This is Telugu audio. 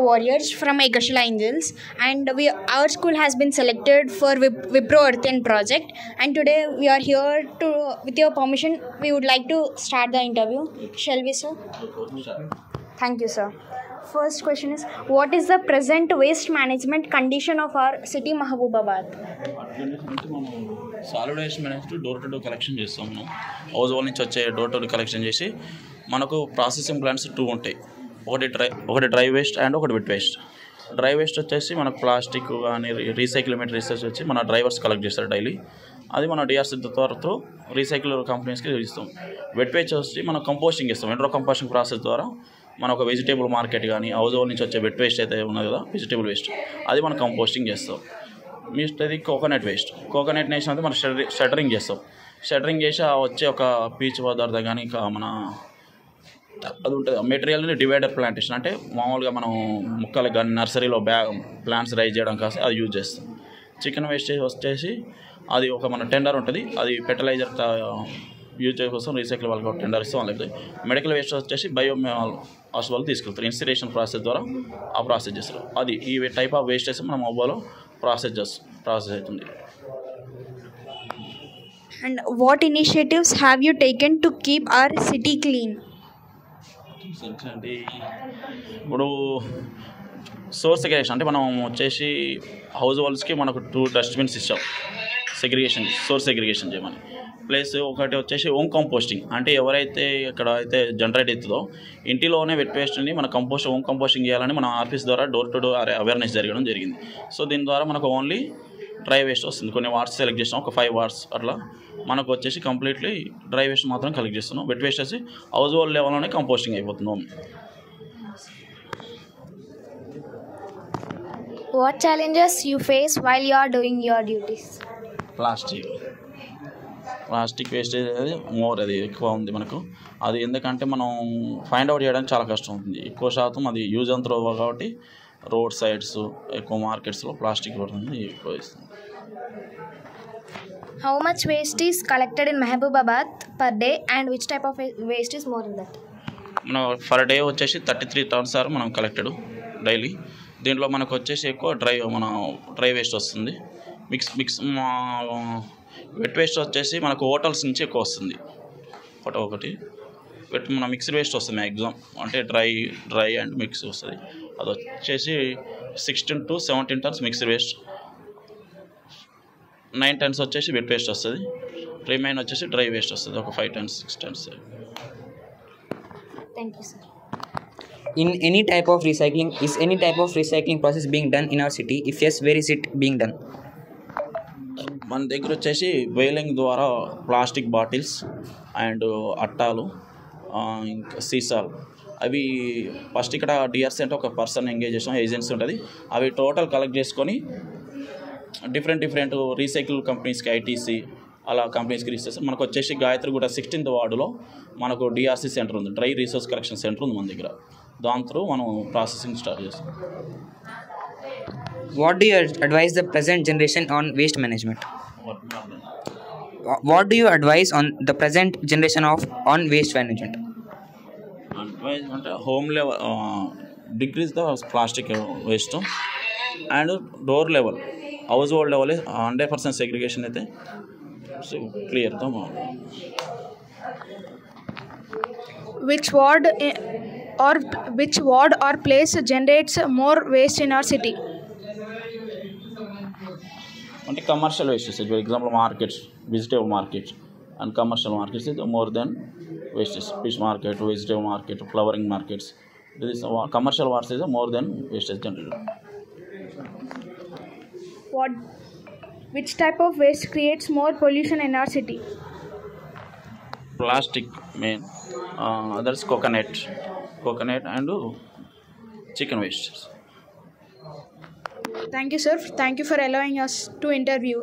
Warriors from Ekashila Angels, and our school has been selected for Wipro Earthen project. And today we are here to, with your permission, we would like to start the interview. Shall we, sir? Thank you, sir. First question is, what is the present waste management condition of our city, Mahbubabad? Solid waste management door to door collection చేస్తాము. హౌస్ వాళ్ళ నుంచి వచ్చే డోర్ టు డోర్ కలెక్షన్ చేసి మనకు ప్రాసెసింగ్ ప్లాంట్స్ 2 ఉంటాయి. ఒకటి డ్రై వేస్ట్ అండ్ ఒకటి వెట్ వేస్ట్. డ్రై వేస్ట్ వచ్చేసి మనకు ప్లాస్టిక్ కానీ రీసైక్లింగ్ రీసెర్చ్ వచ్చి మన డ్రైవర్స్ కలెక్ట్ చేస్తారు డైలీ. అది మన డిఆర్సీ ద్వారా రీసైకిల్ కంపెనీస్కి ఇస్తాం. వెట్ వేస్ట్ వచ్చి మనం కంపోస్టింగ్ ఇస్తాం. ఎండ్రో కంపోస్టింగ్ ప్రాసెస్ ద్వారా మన ఒక వెజిటేబుల్ మార్కెట్ కానీ హౌస్ హోల్డ్ నుంచి వచ్చే వెట్ వేస్ట్ అయితే ఉన్నది కదా, వెజిటేబుల్ వేస్ట్, అది మనం కంపోస్టింగ్ చేస్తాం. నెక్స్ట్ అది కోకోనట్ వేస్ట్. కోకోనట్ వేస్ట్ అయితే మనం షటరింగ్ చేస్తాం. షటరింగ్ చేసి వచ్చే ఒక పీచు పదార్థం కానీ మన అది ఉంటుంది మెటీరియల్ని డివైడర్ ప్లాంటేషన్, అంటే మామూలుగా మనం ముక్కలకు కానీ నర్సరీలో ప్లాంట్స్ రైజ్ చేయడం కోసం అది యూజ్ చేస్తాం. చికెన్ వేస్టేజ్ వచ్చేసి అది ఒక మన టెండర్ ఉంటుంది, అది ఫెర్టిలైజర్ యూజ్ చేయడం కోసం రీసైకిల్ వాళ్ళకి టెండర్ ఇస్తాం. లేకపోతే మెడికల్ వేస్ట్ వచ్చేసి హాస్పిటల్ తీసుకెళ్తారు. ఇన్సిరేషన్ ప్రాసెస్ ద్వారా ఆ ప్రాసెస్ చేస్తారు. అది ఈ టైప్ ఆఫ్ వేస్టేజ్ మన మొబైల్లో ప్రాసెస్ అవుతుంది. And what initiatives have you taken to keep our city clean? అంటే ఇప్పుడు సోర్స్ సెగ్రిగేషన్ అంటే మనం వచ్చేసి హౌస్ హోల్డ్స్కి మనకు 2 డస్ట్బిన్స్ ఇచ్చాం సోర్స్ సెగ్రిగేషన్ చేయమని. ప్లస్ ఒకటి వచ్చేసి హోమ్ కంపోస్టింగ్, అంటే ఎవరైతే ఇక్కడ అయితే జనరేట్ అవుతుందో ఇంటిలోనే వెట్ వేస్ట్ని మన హోమ్ కంపోస్టింగ్ చేయాలని మన ఆఫీస్ ద్వారా డోర్ టు డోర్ అవేర్నెస్ జరగడం జరిగింది. సో దీని ద్వారా మనకు ఓన్లీ డ్రై వేస్ట్ వస్తుంది. కొన్ని వార్డ్స్ సెలెక్ట్ చేస్తాం, ఒక 5 వార్డ్స్ అట్లా మనకు వచ్చేసి కంప్లీట్లీ డ్రై వేస్ట్ మాత్రం కలెక్ట్ చేస్తున్నాం. వెట్ వేస్ట్ వచ్చి హౌస్ హోల్డ్ లెవెల్లోనే కంపోస్టింగ్ అయిపోతున్నాం. What challenges you face while you are doing your duties? Plastic wastage అది అది ఎక్కువ ఉంది మనకు. అది ఎందుకంటే మనం ఫైండ్ అవుట్ చేయడానికి చాలా కష్టం అవుతుంది. ఎక్కువ శాతం అది యూజ్ అండ్ త్రో కాబట్టి రోడ్ సైడ్స్ ఎక్కువ మార్కెట్స్లో ప్లాస్టిక్ పడుతుంది ఎక్కువ ఇస్తుంది. How much waste is collected in Mahbubabad per day and which type of waste is more in that? మనం పర్ డే వచ్చేసి 33 tons మనం కలెక్టెడ్ డైలీ. దీంట్లో మనకు వచ్చేసి ఎక్కువ డ్రై వేస్ట్ వస్తుంది. మిక్స్ వెట్ వేస్ట్ వచ్చేసి మనకు హోటల్స్ నుంచి ఎక్కువ వస్తుంది. ఒకటి మన మిక్స్డ్ వేస్ట్ వస్తుంది మ్యాక్సిమం, అంటే డ్రై అండ్ మిక్స్ వస్తుంది. అది వచ్చేసి 16 to 17 tons mixed waste, 9 tons వచ్చేసి వెట్ వేస్ట్ వస్తుంది. రిమైన్ వచ్చేసి డ్రై వేస్ట్ వస్తుంది, ఒక 5 tons 6 tons. Thank you, sir. In any type of recycling, is any type of recycling process being done in our city? If yes, where is it being done? మన దగ్గర వచ్చేసి బెయిలింగ్ ద్వారా ప్లాస్టిక్ బాటిల్స్ అండ్ అట్టాలు ఇంకా సీసాలు అవి ఫస్ట్ ఇక్కడ డిఆర్సీ అంటే ఒక పర్సన్ ఎంగేజ్ చేసాం, ఏజెన్సీ ఉంటుంది. అవి టోటల్ కలెక్ట్ చేసుకొని డిఫరెంట్ రీసైకిల్ కంపెనీస్కి ఐటీసీ అలా కంపెనీస్కి రీసెస్. మనకు వచ్చేసి గాయత్రిగూడ 16th వార్డులో మనకు డిఆర్సీ సెంటర్ ఉంది, డ్రై రీసోర్స్ కలెక్షన్ సెంటర్ ఉంది మన దగ్గర. దాంతో మనం ప్రాసెసింగ్ స్టార్ట్ చేస్తాం. What do you advise the present generation on waste management? What do you advise on the present generation on waste management? Advise అంటే home level decrease the plastic waste and door level house hold level 100% segregation అయితే క్లియర్గా బాగుంటుంది. Which ward or place generates more waste in our city? అంటే commercial wastes, for example markets, vegetable markets and commercial markets ఇది more than wastes. Fish market, vegetable market, flowering markets, this commercial waste is more than wastage generated. Which type of waste creates more pollution in our city? Plastic main, others coconut and chicken waste. Thank you, sir. Thank you for allowing us to interview.